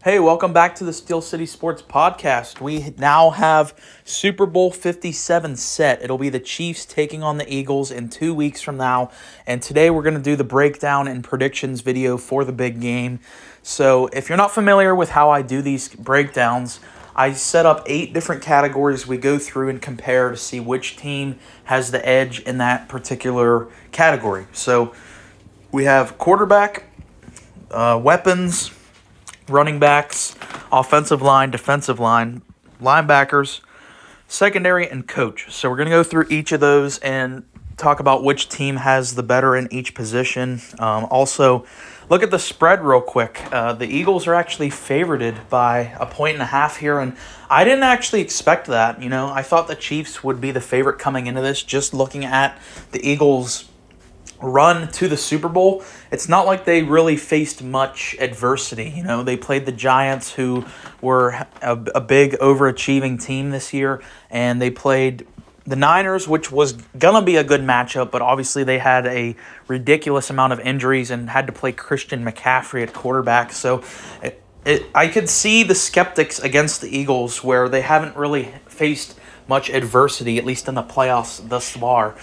Hey, welcome back to the Steel City Sports Podcast. We now have Super Bowl 57 set. It'll be the Chiefs taking on the Eagles in 2 weeks from now. And today we're going to do the breakdown and predictions video for the big game. So if you're not familiar with how I do these breakdowns, I set up 8 different categories we go through and compare to see which team has the edge in that particular category. So we have quarterback, weapons, running backs, offensive line, defensive line, linebackers, secondary, and coach. So we're going to go through each of those and talk about which team has the better in each position. Also, look at the spread real quick. The Eagles are actually favorited by 1.5 here, and I didn't actually expect that. I thought the Chiefs would be the favorite coming into this, just looking at the Eagles' run to the Super Bowl. It's not like they really faced much adversity. They played the Giants, who were a big overachieving team this year, and they played the Niners, which was going to be a good matchup, but obviously they had a ridiculous amount of injuries and had to play Christian McCaffrey at quarterback. So I could see the skeptics against the Eagles, where they haven't really faced much adversity, at least in the playoffs thus far,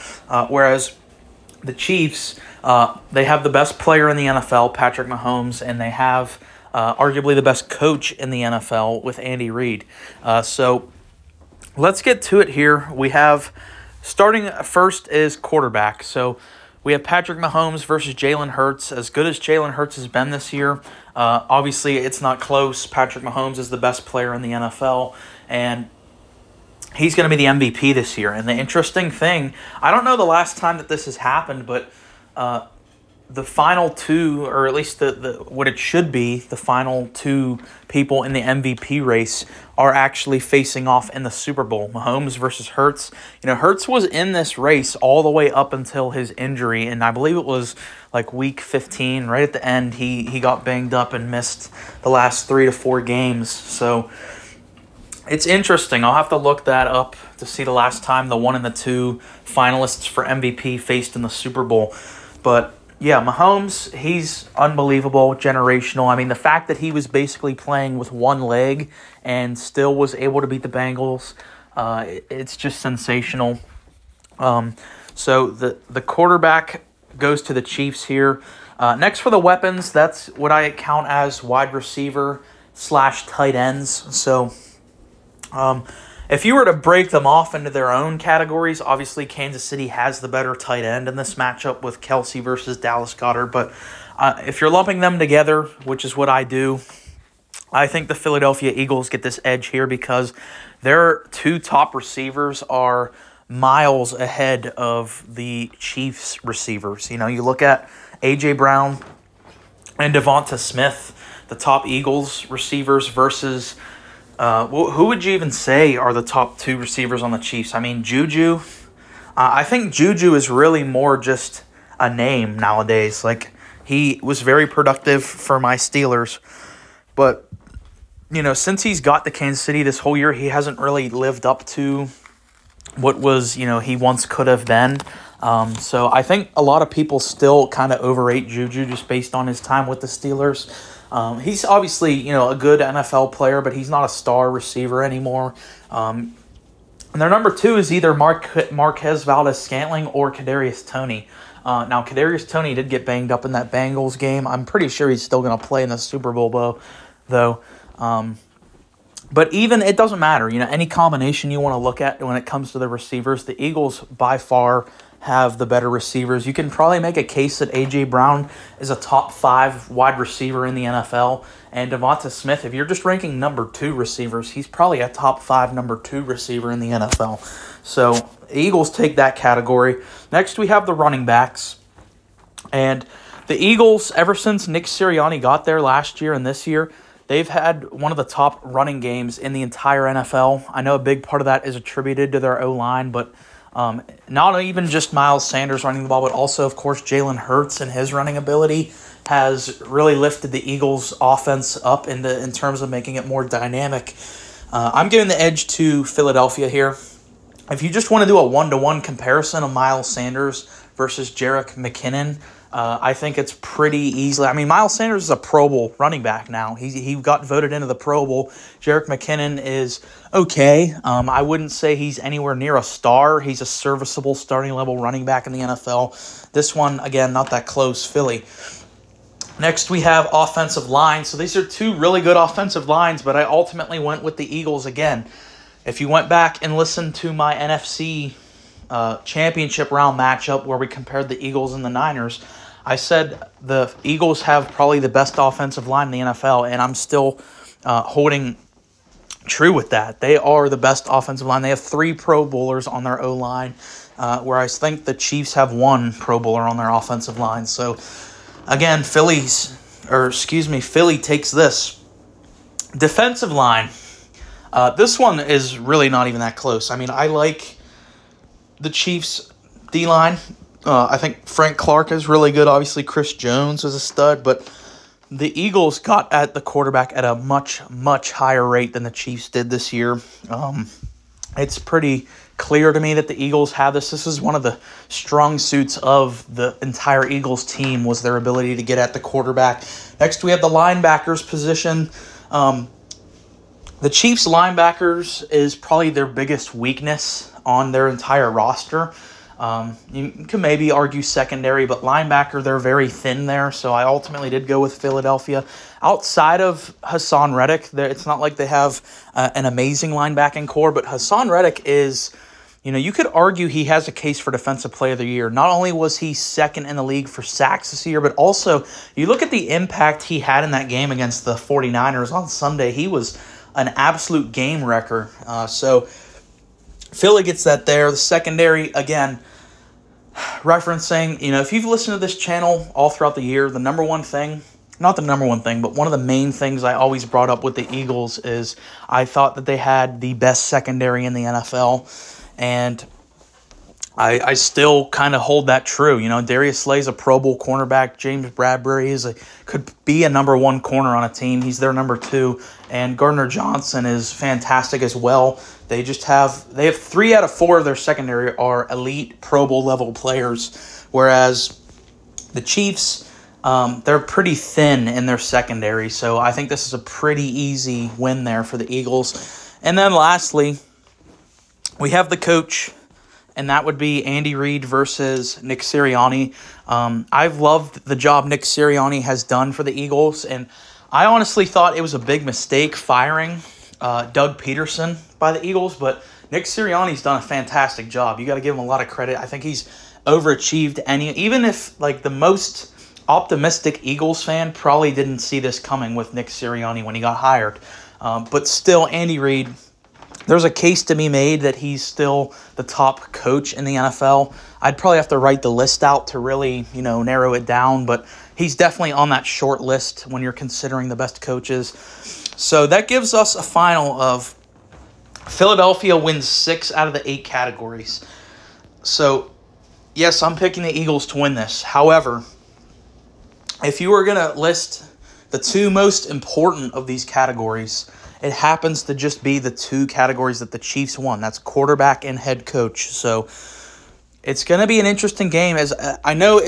whereas the Chiefs, they have the best player in the NFL, Patrick Mahomes, and they have arguably the best coach in the NFL with Andy Reid. So let's get to it here. We have, starting first is quarterback. So we have Patrick Mahomes versus Jalen Hurts. As good as Jalen Hurts has been this year, obviously it's not close. Patrick Mahomes is the best player in the NFL, and he's going to be the MVP this year. And the interesting thing, I don't know the last time that this has happened, but the final two, or at least the what it should be, the final two people in the MVP race are actually facing off in the Super Bowl. Mahomes versus Hurts. Hurts was in this race all the way up until his injury, and I believe it was like week 15, right at the end, he got banged up and missed the last 3 to 4 games. So it's interesting. I'll have to look that up to see the last time the 1 and the 2 finalists for MVP faced in the Super Bowl. But yeah, Mahomes, he's unbelievable, generational. I mean, the fact that he was basically playing with one leg and still was able to beat the Bengals, it's just sensational. So the quarterback goes to the Chiefs here. Next for the weapons, that's what I count as wide receiver / tight ends. So if you were to break them off into their own categories, obviously Kansas City has the better tight end in this matchup with Kelsey versus Dallas Goedert. But if you're lumping them together, which is what I do, I think the Philadelphia Eagles get this edge here because their 2 top receivers are miles ahead of the Chiefs receivers. You look at A.J. Brown and Devonta Smith, the top Eagles receivers, versus who would you even say are the top 2 receivers on the Chiefs? I mean, Juju. I think Juju is really more just a name nowadays. Like, he was very productive for my Steelers. But, since he's got to Kansas City this whole year, he hasn't really lived up to what was, he once could have been. So I think a lot of people still kind of overrate Juju just based on his time with the Steelers. He's obviously, a good NFL player, but he's not a star receiver anymore. And their number 2 is either Marquez Valdes-Scantling or Kadarius Toney. Now, Kadarius Toney did get banged up in that Bengals game. I'm pretty sure he's still going to play in the Super Bowl, though. But even, it doesn't matter. Any combination you want to look at when it comes to the receivers, the Eagles by far have the better receivers. You can probably make a case that A.J. Brown is a top 5 wide receiver in the NFL. And Devonta Smith, if you're just ranking number 2 receivers, he's probably a top 5 number 2 receiver in the NFL. So the Eagles take that category. Next, we have the running backs. And the Eagles, ever since Nick Sirianni got there last year and this year, they've had one of the top running games in the entire NFL. I know a big part of that is attributed to their O-line, but not even just Miles Sanders running the ball, but also, of course, Jalen Hurts and his running ability has really lifted the Eagles' offense up in terms of making it more dynamic. I'm giving the edge to Philadelphia here. If you just want to do a 1-to-1 comparison of Miles Sanders versus Jerick McKinnon, I think it's pretty easily. I mean, Miles Sanders is a Pro Bowl running back now. He got voted into the Pro Bowl. Jerick McKinnon is okay. I wouldn't say he's anywhere near a star. He's a serviceable starting level running back in the NFL. This one, again, not that close. Philly. Next, we have offensive line. So these are two really good offensive lines, but I ultimately went with the Eagles again. If you went back and listened to my NFC championship round matchup where we compared the Eagles and the Niners, I said the Eagles have probably the best offensive line in the NFL, and I'm still holding true with that. They are the best offensive line. They have 3 Pro Bowlers on their O-line, where I think the Chiefs have 1 Pro Bowler on their offensive line. So, again, Philly takes this. Defensive line. This one is really not even that close. I mean, I like the Chiefs' D-line. I think Frank Clark is really good. Obviously, Chris Jones is a stud, but the Eagles got at the quarterback at a much, much higher rate than the Chiefs did this year. It's pretty clear to me that the Eagles have this. This is one of the strong suits of the entire Eagles team, was their ability to get at the quarterback. Next, we have the linebackers position. The Chiefs' linebackers is probably their biggest weakness on their entire roster. You can maybe argue secondary, but linebacker, they're very thin there, so I ultimately did go with Philadelphia. Outside of Hassan Reddick, it's not like they have an amazing linebacking core, but Hassan Reddick is, you could argue he has a case for Defensive Player of the Year. Not only was he second in the league for sacks this year, but also you look at the impact he had in that game against the 49ers on Sunday. He was an absolute game wrecker. So Philly gets that there. The secondary, again, referencing, if you've listened to this channel all throughout the year, the number one thing, not the number one thing, but one of the main things I always brought up with the Eagles is I thought that they had the best secondary in the NFL, and I still kind of hold that true. Darius Slay's a Pro Bowl cornerback. James Bradbury could be a number 1 corner on a team. He's their number 2. And Gardner Johnson is fantastic as well. They have 3 out of 4 of their secondary are elite Pro Bowl level players, whereas the Chiefs, they're pretty thin in their secondary. So I think this is a pretty easy win there for the Eagles. And then lastly, we have the coach, and that would be Andy Reid versus Nick Sirianni. I've loved the job Nick Sirianni has done for the Eagles, and I honestly thought it was a big mistake firing Doug Peterson by the Eagles, but Nick Sirianni's done a fantastic job. You got to give him a lot of credit. I think he's overachieved, even if the most optimistic Eagles fan probably didn't see this coming with Nick Sirianni when he got hired. But still, Andy Reid, there's a case to be made that he's still the top coach in the NFL. I'd probably have to write the list out to really, narrow it down, but he's definitely on that short list when you're considering the best coaches. So that gives us a final of Philadelphia wins 6 out of the 8 categories. So, yes, I'm picking the Eagles to win this. However, if you were going to list the 2 most important of these categories, it happens to just be the 2 categories that the Chiefs won. That's quarterback and head coach. So it's going to be an interesting game. As I know,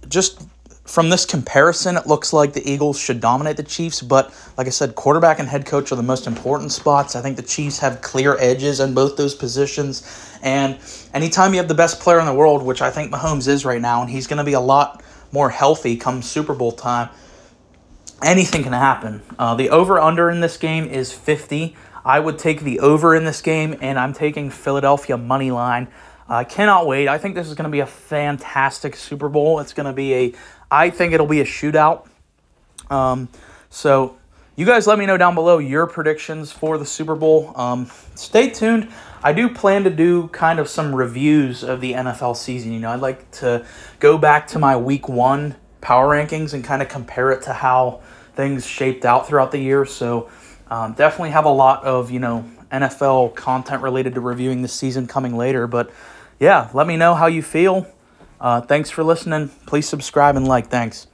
just from this comparison, it looks like the Eagles should dominate the Chiefs. But like I said, quarterback and head coach are the most important spots. I think the Chiefs have clear edges in both those positions. And anytime you have the best player in the world, which I think Mahomes is right now, and he's going to be a lot more healthy come Super Bowl time, anything can happen. The over-under in this game is 50. I would take the over in this game, and I'm taking Philadelphia money line. I cannot wait. I think this is going to be a fantastic Super Bowl. I think it'll be a shootout. So you guys let me know down below your predictions for the Super Bowl. Stay tuned. I do plan to do kind of some reviews of the NFL season. I'd like to go back to my Week 1 power rankings and kind of compare it to how things shaped out throughout the year. So definitely have a lot of, NFL content related to reviewing this season coming later. But yeah, let me know how you feel. Thanks for listening. Please subscribe and like. Thanks.